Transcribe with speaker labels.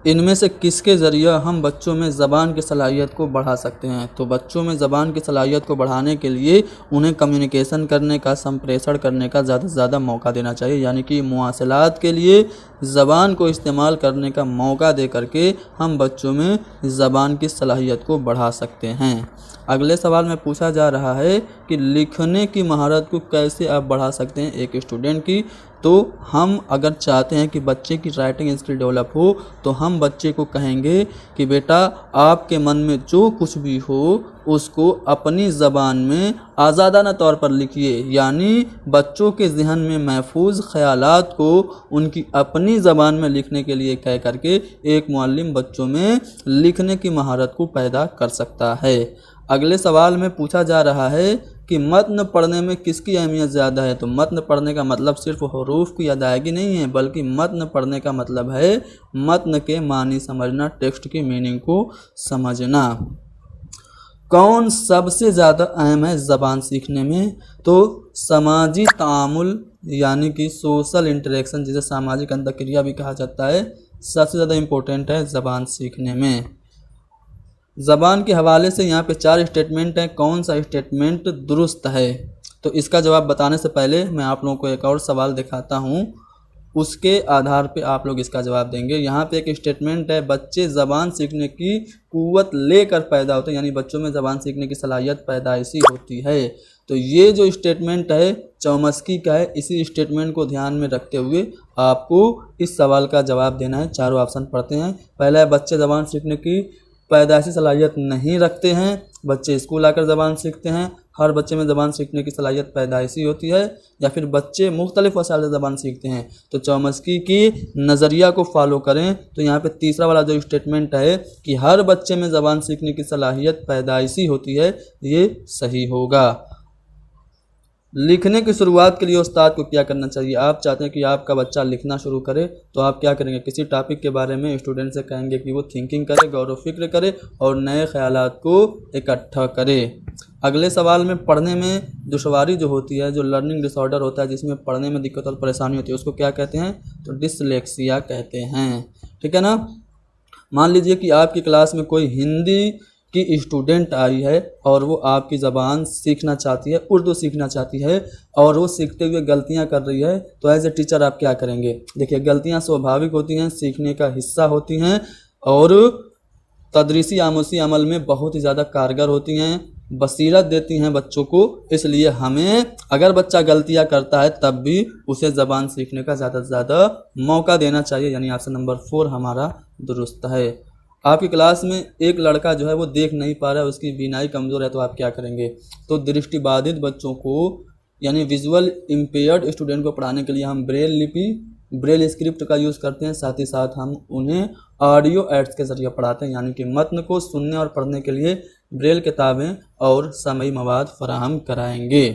Speaker 1: इनमें से किसके ज़रिए हम बच्चों में ज़बान की सलाहियत को बढ़ा सकते हैं? तो बच्चों में ज़बान की सलाहियत को बढ़ाने के लिए उन्हें कम्युनिकेशन करने का, संप्रेषण करने का ज़्यादा से ज़्यादा मौका देना चाहिए। यानी कि मुवासलात के लिए ज़बान को इस्तेमाल करने का मौका दे करके हम बच्चों में ज़बान की सलाहियत को बढ़ा सकते हैं। अगले सवाल में पूछा जा रहा है कि लिखने की महारत को कैसे आप बढ़ा सकते हैं एक स्टूडेंट की। तो हम अगर चाहते हैं कि बच्चे की राइटिंग स्किल डेवलप हो तो हम बच्चे को कहेंगे कि बेटा आपके मन में जो कुछ भी हो उसको अपनी ज़बान में आज़ादाना तौर पर लिखिए। यानी बच्चों के ज़हन में महफूज ख़यालात को उनकी अपनी ज़बान में लिखने के लिए कह करके एक मुअल्लिम बच्चों में लिखने की महारत को पैदा कर सकता है। अगले सवाल में पूछा जा रहा है कि मतन पढ़ने में किसकी अहमियत ज़्यादा है। तो मतन पढ़ने का मतलब सिर्फ हरूफ की अदायगी नहीं है, बल्कि मतन पढ़ने का मतलब है मतन के मानी समझना, टेक्स्ट की मीनिंग को समझना। कौन सबसे ज़्यादा अहम है ज़बान सीखने में? तो समाजी तामुल यानी कि सोशल इंटरेक्शन, जिसे सामाजिक अंतःक्रिया भी कहा जाता है, सबसे ज़्यादा इम्पोर्टेंट है ज़बान सीखने में। ज़बान के हवाले से यहाँ पे 4 स्टेटमेंट हैं, कौन सा स्टेटमेंट दुरुस्त है? तो इसका जवाब बताने से पहले मैं आप लोगों को एक और सवाल दिखाता हूँ, उसके आधार पे आप लोग इसका जवाब देंगे। यहाँ पे एक स्टेटमेंट है, बच्चे ज़बान सीखने की कुव्वत लेकर पैदा होते हैं, यानी बच्चों में ज़बान सीखने की सलाहियत पैदाइशी होती है। तो ये जो स्टेटमेंट है चौमस्की का है। इसी स्टेटमेंट को ध्यान में रखते हुए आपको इस सवाल का जवाब देना है। चारों ऑप्शन पढ़ते हैं। पहला है, बच्चे ज़बान सीखने की पैदाइशी सलाहियत नहीं रखते हैं, बच्चे स्कूल आकर ज़बान सीखते हैं, हर बच्चे में ज़बान सीखने की सलाहियत पैदाइशी होती है, या फिर बच्चे मुख्तलिफ वसाइल से ज़बान सीखते हैं। तो चौमस्की की नज़रिया को फॉलो करें तो यहाँ पे तीसरा वाला जो स्टेटमेंट है कि हर बच्चे में ज़बान सीखने की सलाहियत पैदाइशी होती है, ये सही होगा। लिखने की शुरुआत के लिए उस्ताद को क्या करना चाहिए? आप चाहते हैं कि आपका बच्चा लिखना शुरू करे तो आप क्या करेंगे? किसी टॉपिक के बारे में स्टूडेंट से कहेंगे कि वो थिंकिंग करे, गौर व फिक्र करे और नए ख्यालात को इकट्ठा करे। अगले सवाल में पढ़ने में दुश्वारी जो होती है, जो लर्निंग डिसऑर्डर होता है, जिसमें पढ़ने में दिक्कत और परेशानी होती है, उसको क्या कहते हैं? तो डिसलेक्सिया कहते हैं। ठीक है ना। मान लीजिए कि आपकी क्लास में कोई हिंदी की स्टूडेंट आई है और वो आपकी ज़बान सीखना चाहती है, उर्दू सीखना चाहती है, और वो सीखते हुए गलतियां कर रही है, तो एज ए टीचर आप क्या करेंगे? देखिए, गलतियां स्वाभाविक होती हैं, सीखने का हिस्सा होती हैं और तदरीसी आमूसी अमल में बहुत ही ज़्यादा कारगर होती हैं, बसीरत देती हैं बच्चों को। इसलिए हमें अगर बच्चा गलतियां करता है तब भी उसे ज़बान सीखने का ज़्यादा से ज़्यादा मौका देना चाहिए। यानी ऑप्शन नंबर 4 हमारा दुरुस्त है। आपकी क्लास में एक लड़का जो है वो देख नहीं पा रहा है, उसकी बीनाई कमज़ोर है, तो आप क्या करेंगे? तो दृष्टिबाधित बच्चों को यानी विजुअल इम्पेयर्ड स्टूडेंट को पढ़ाने के लिए हम ब्रेल लिपि, ब्रेल स्क्रिप्ट का यूज़ करते हैं। साथ ही साथ हम उन्हें ऑडियो एड्स के ज़रिए पढ़ाते हैं, यानी कि मतन को सुनने और पढ़ने के लिए ब्रेल किताबें और समई मवाद फराहम कराएंगे।